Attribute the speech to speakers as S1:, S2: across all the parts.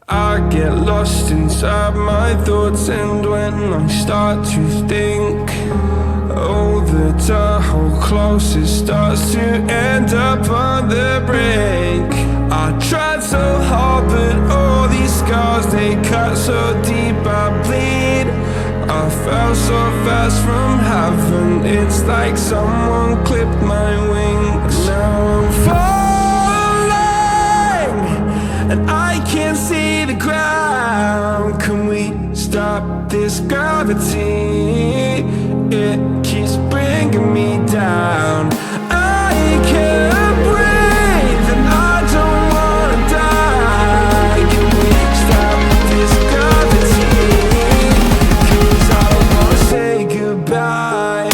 S1: I get lost inside my thoughts, and when I start to think, oh, the Tahoe closest starts to end up on the brink. I tried so hard, but all these scars, they cut so deep I bleed. I fell so fast from heaven, it's like someone clipped my wings. Now I'm falling, and I can't see the ground. Can we stop this gravity? It keeps bringing me down. I can't breathe, and I don't wanna die. Can we stop this gravity? 'Cause I don't wanna say goodbye.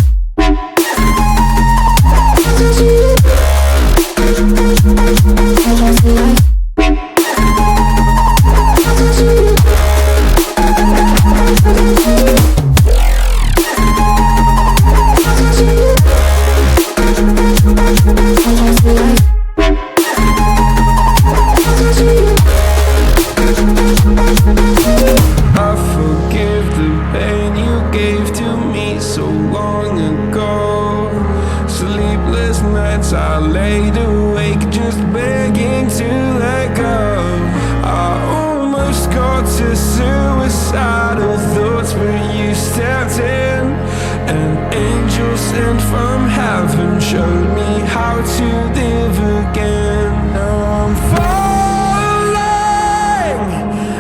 S1: I laid awake just begging to let go. I almost got to suicidal thoughts, but you stepped in. An angel sent from heaven showed me how to live again. Now I'm falling,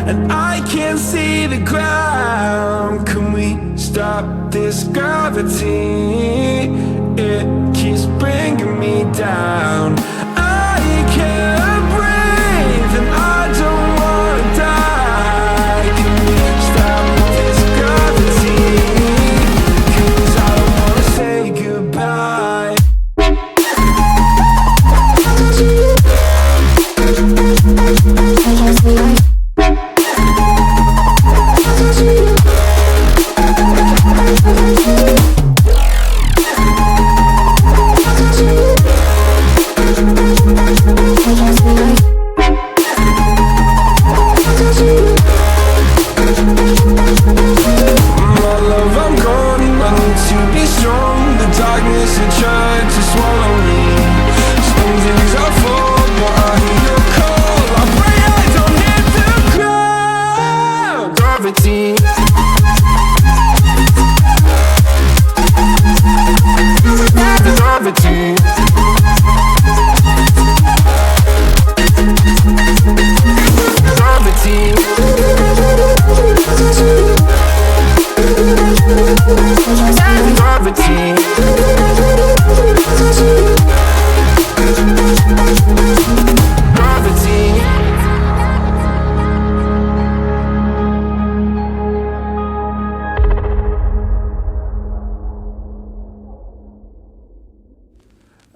S1: and I can't see the ground. Can we stop this gravity? It keeps bringing me down. I can't breathe, and I don't wanna die. Can we stop this gravity? 'Cause I don't wanna say goodbye.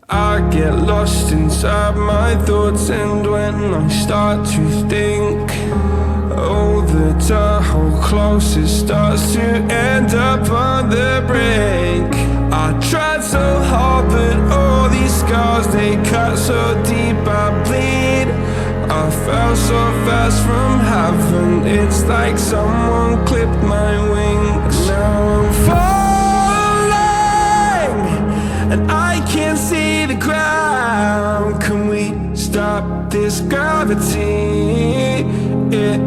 S1: I get lost inside my thoughts, and when I start to think, oh, the Tahoe closest starts to end up on the brink. I tried so hard, but all these scars, they cut so deep I bleed. I fell so fast from heaven, it's like someone clipped my wings. Now I'm falling, and I can't see the ground. Can we stop this gravity? It